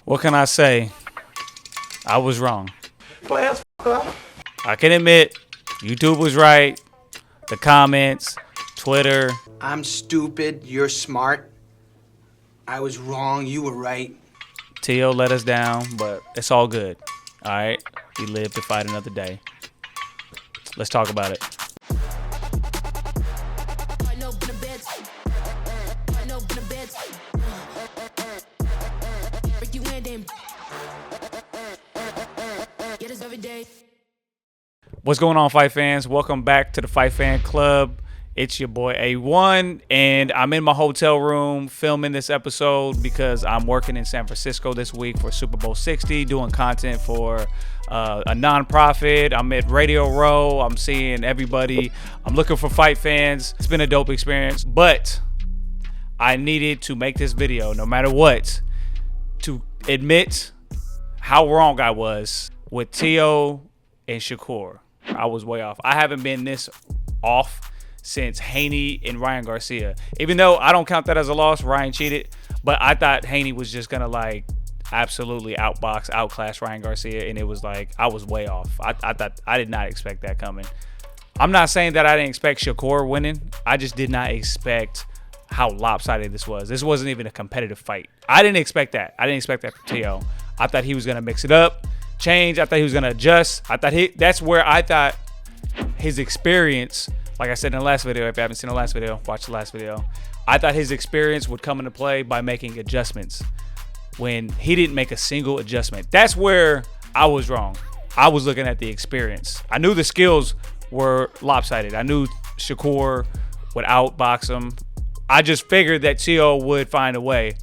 What can I say? I was wrong. Players up. I can admit, YouTube was right. The comments, Twitter. I'm stupid. You're smart. I was wrong. You were right. Teo let us down, but it's all good. All right? We live to fight another day. Let's talk about it. What's going on, Fight fans? Welcome back to the Fight Fan Club. It's your boy A1, and I'm in my hotel room filming this episode because I'm working in San Francisco this week for Super Bowl 60, doing content for a nonprofit. I'm at Radio Row. I'm seeing everybody. I'm looking for fight fans. It's been a dope experience, but I needed to make this video, no matter what, to admit how wrong I was with Teo and Shakur. I was way off. I haven't been this off since Haney and Ryan Garcia. Even though I don't count that as a loss, Ryan cheated, but I thought Haney was just gonna like absolutely outclass Ryan Garcia, and it was like I was way off. I thought I did not expect that coming. I'm not saying that I didn't expect Shakur winning. I just did not expect how lopsided this was. This wasn't even a competitive fight. I didn't expect that. I didn't expect that from Teo. I thought he was gonna mix it up, change. I thought he was gonna adjust. That's where I thought his experience, like I said in the last video, if you haven't seen the last video, watch the last video. I thought his experience would come into play by making adjustments when he didn't make a single adjustment. That's where I was wrong. I was looking at the experience. I knew the skills were lopsided. I knew Shakur would outbox him. I just figured that Teo would find a way.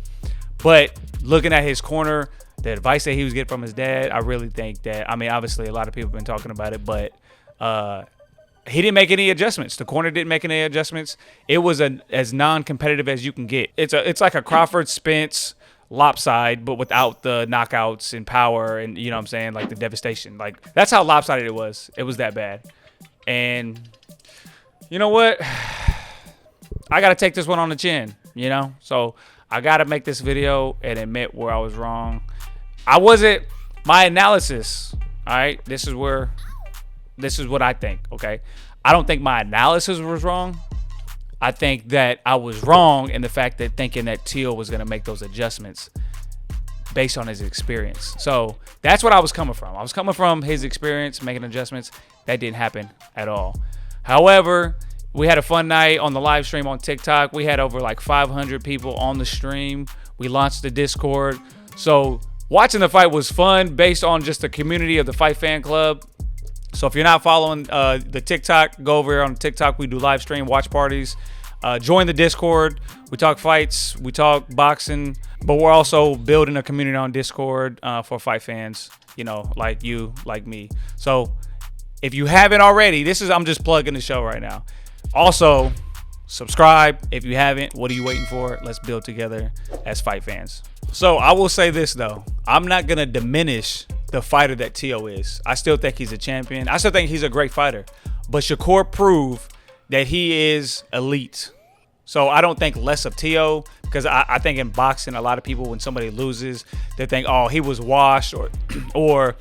But looking at his corner, the advice that he was getting from his dad, I really think that, I mean, obviously a lot of people have been talking about it, but he didn't make any adjustments. The corner didn't make any adjustments. It was as non-competitive as you can get. It's like a Crawford Spence lopside, but without the knockouts and power and, you know what I'm saying, like the devastation. Like, that's how lopsided it was. It was that bad. And you know what? I got to take this one on the chin, you know? So I got to make this video and admit where I was wrong. My analysis, all right? This is what I think, okay? I don't think my analysis was wrong. I think that I was wrong in the fact that thinking that Teo was going to make those adjustments based on his experience. So that's what I was coming from. I was coming from his experience, making adjustments. That didn't happen at all. However, we had a fun night on the live stream on TikTok. We had over like 500 people on the stream. We launched the Discord. So watching the fight was fun based on just the community of the Fight Fan Club. So if you're not following the TikTok, go over here on TikTok. We do live stream watch parties. Join the Discord. We talk fights. We talk boxing. But we're also building a community on Discord for fight fans, you know, like you, like me. So if you haven't already, I'm just plugging the show right now. Also, subscribe if you haven't. What are you waiting for? Let's build together as fight fans. So I will say this, though. I'm not going to diminish the fighter that Teo is. I still think he's a champion. I still think he's a great fighter. But Shakur proved that he is elite. So I don't think less of Teo, because I think in boxing, a lot of people, when somebody loses, they think, oh, he was washed, or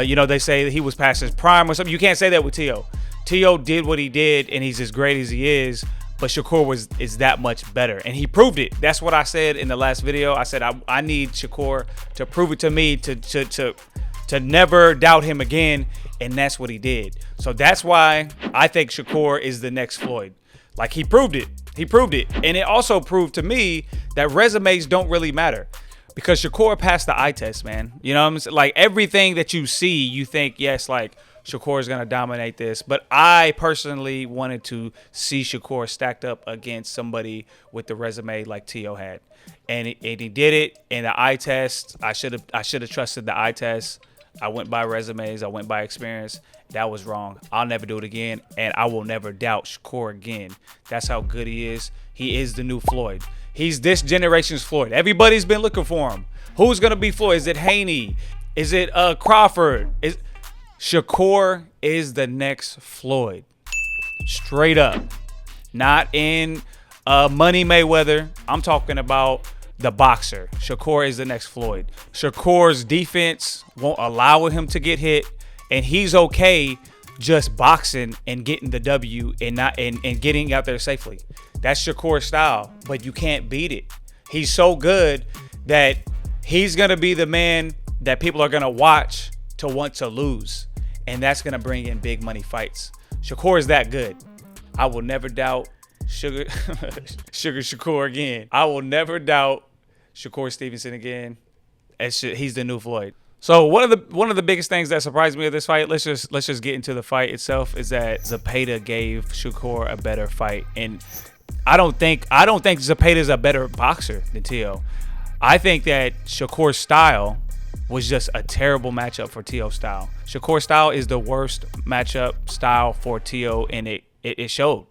you know, they say that he was past his prime or something. You can't say that with Teo. Teo did what he did, and he's as great as he is. But Shakur is that much better, and he proved it. That's what I said in the last video. I said I need Shakur to prove it to me, to never doubt him again, and that's what he did. So that's why I think Shakur is the next Floyd. Like, he proved it. He proved it, and it also proved to me that resumes don't really matter, because Shakur passed the eye test, man. You know what I'm saying? Like, everything that you see, you think, yes, like, Shakur is going to dominate this. But I personally wanted to see Shakur stacked up against somebody with the resume like Teo had. And he did it in the eye test. I should have trusted the eye test. I went by resumes. I went by experience. That was wrong. I'll never do it again. And I will never doubt Shakur again. That's how good he is. He is the new Floyd. He's this generation's Floyd. Everybody's been looking for him. Who's going to be Floyd? Is it Haney? Is it Crawford? Shakur is the next Floyd. Straight up. Not in Money Mayweather. I'm talking about the boxer. Shakur is the next Floyd. Shakur's defense won't allow him to get hit, and he's okay just boxing and getting the W and not and getting out there safely. That's Shakur's style, but you can't beat it. He's so good that he's gonna be the man that people are gonna watch to want to lose, and that's gonna bring in big money fights. Shakur is that good. I will never doubt Sugar Shakur again. I will never doubt Shakur Stevenson again. He's the new Floyd. So one of the biggest things that surprised me of this fight, let's just get into the fight itself, is that Zepeda gave Shakur a better fight, and I don't think Zepeda is a better boxer than Teo. I think that Shakur's style was just a terrible matchup for Teo's style. Shakur's style is the worst matchup style for Teo, and it showed.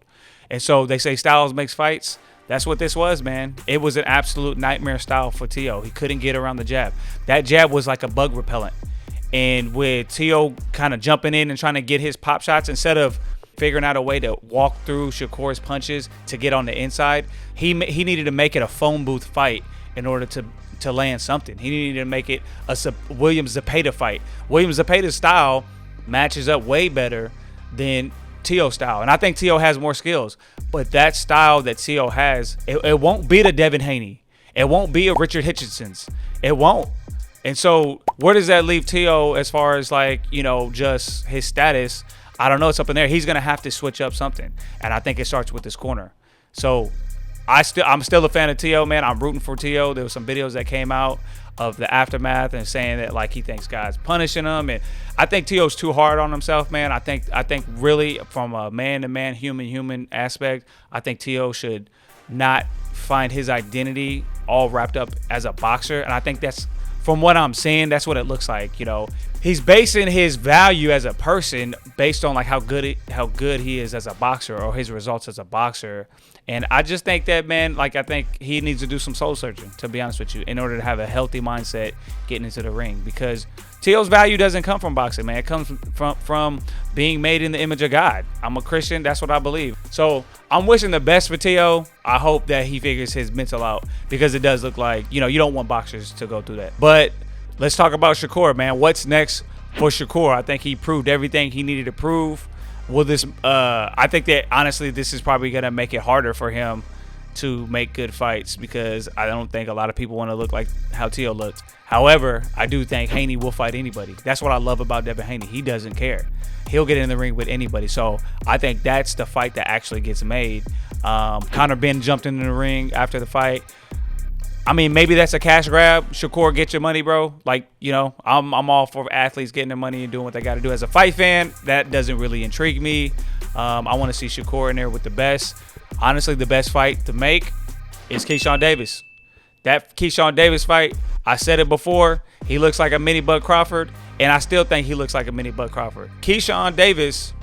And so they say styles makes fights. That's what this was, man. It was an absolute nightmare style for Teo. He couldn't get around the jab. That jab was like a bug repellent. And with Teo kind of jumping in and trying to get his pop shots, instead of figuring out a way to walk through Shakur's punches to get on the inside, he needed to make it a phone booth fight in order to land something. He needed to make it a William Zepeda fight. William Zepeda's style matches up way better than Teo style, and I think Teo has more skills, but that style that Teo has, it won't beat a Devin Haney. It won't be a Richard Hitchenson's. It won't. And so where does that leave Teo as far as, like, you know, just his status? I don't know. It's up in there. He's gonna have to switch up something, and I think it starts with this corner. So I'm still a fan of Teo, man. I'm rooting for Teo. There was some videos that came out of the aftermath and saying that, like, he thinks God's punishing him, and I think Teo's too hard on himself, man. I think really, from a man-to-man, human aspect, I think Teo should not find his identity all wrapped up as a boxer, and I think that's, from what I'm seeing, that's what it looks like. You know, he's basing his value as a person based on, like, how good he is as a boxer, or his results as a boxer. And I just think that, man, like, I think he needs to do some soul searching, to be honest with you, in order to have a healthy mindset getting into the ring. Because Teo's value doesn't come from boxing, man. It comes from being made in the image of God. I'm a Christian. That's what I believe. So I'm wishing the best for Teo. I hope that he figures his mental out, because it does look like, you know, you don't want boxers to go through that. But let's talk about Shakur, man. What's next for Shakur? I think he proved everything he needed to prove. Will this? I think that, honestly, this is probably gonna make it harder for him to make good fights, because I don't think a lot of people want to look like how Teo looked. However, I do think Haney will fight anybody. That's what I love about Devin Haney. He doesn't care. He'll get in the ring with anybody. So I think that's the fight that actually gets made. Conor Benn jumped in the ring after the fight. I mean, maybe that's a cash grab. Shakur, get your money, bro. Like, you know, I'm all for athletes getting their money and doing what they got to do. As a fight fan, that doesn't really intrigue me. I want to see Shakur in there with the best. Honestly, the best fight to make is Keyshawn Davis. That Keyshawn Davis fight, I said it before, he looks like a mini Bud Crawford, and I still think he looks like a mini Bud Crawford. Keyshawn Davis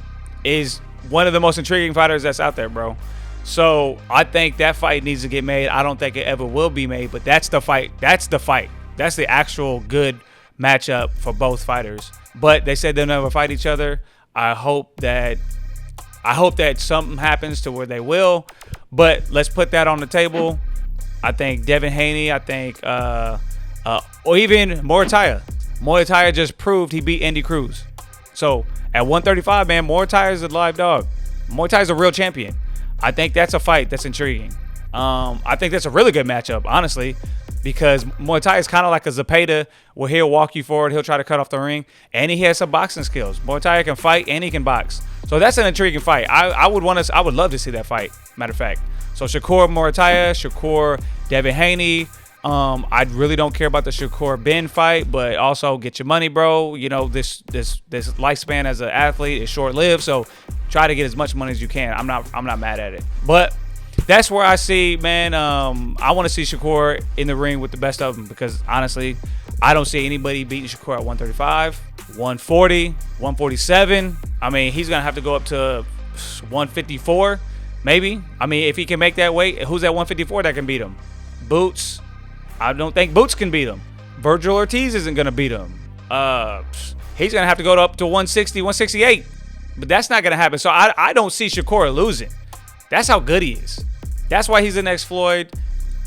is one of the most intriguing fighters that's out there, bro. So I think that fight needs to get made. I don't think it ever will be made, but that's the fight. That's the fight. That's the actual good matchup for both fighters. But they said they'll never fight each other. I hope that something happens to where they will. But let's put that on the table. I think Devin Haney, I think, or even Moritaya. Moritaya just proved he beat Andy Cruz. So at 135, man, Moritaya is a live dog. Moritaya is a real champion. I think that's a fight that's intriguing. I think that's a really good matchup, honestly, because Muay Thai is kind of like a Zepeda, where he'll walk you forward, he'll try to cut off the ring, and he has some boxing skills. Muay Thai can fight and he can box. So that's an intriguing fight. I would love to see that fight, matter of fact. So Shakur Moritaya, Shakur Devin Haney. I really don't care about the Shakur Ben fight, but also get your money, bro. You know, this lifespan as an athlete is short-lived, so try to get as much money as you can. I'm not mad at it. But that's where I see, man, I want to see Shakur in the ring with the best of them, because honestly, I don't see anybody beating Shakur at 135, 140, 147. I mean, he's going to have to go up to 154, maybe. I mean, if he can make that weight, who's at 154 that can beat him? Boots. I don't think Boots can beat him. Virgil Ortiz isn't going to beat him. He's going to have to go up to 160, 168. But that's not going to happen. So I don't see Shakur losing. That's how good he is. That's why he's the next Floyd.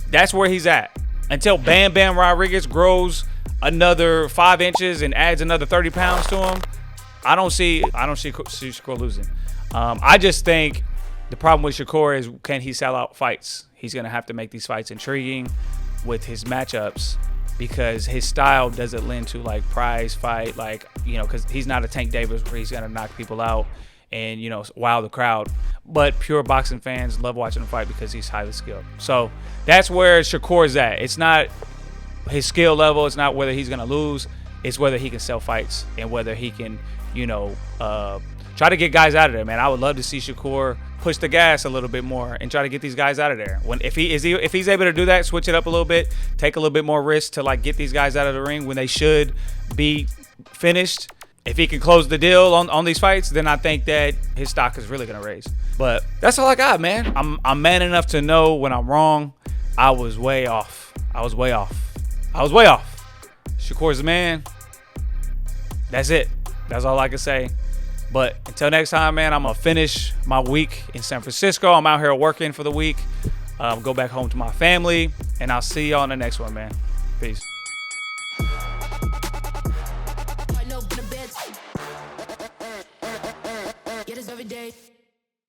That's where he's at. until Bam Bam Rodriguez grows another 5 inches and adds another 30 pounds to him, I don't see Shakur losing. I just think the problem with Shakur is, can he sell out fights? He's gonna have to make these fights intriguing with his matchups, because his style doesn't lend to like prize fight, like, you know, because he's not a Tank Davis where he's gonna knock people out and, you know, wow the crowd. But pure boxing fans love watching him fight because he's highly skilled. So that's where Shakur's at. It's not his skill level. It's not whether he's gonna lose. It's whether he can sell fights and whether he can, you know, try to get guys out of there, man. I would love to see Shakur push the gas a little bit more and try to get these guys out of there. If he's able to do that, switch it up a little bit, take a little bit more risk to like get these guys out of the ring when they should be finished. If he can close the deal on these fights, then I think that his stock is really gonna raise. But that's all I got, man. I'm man enough to know when I'm wrong. I was way off. Shakur's the man. That's it. That's all I can say. But until next time, man, I'm going to finish my week in San Francisco. I'm out here working for the week. Go back home to my family. And I'll see y'all on the next one, man. Peace.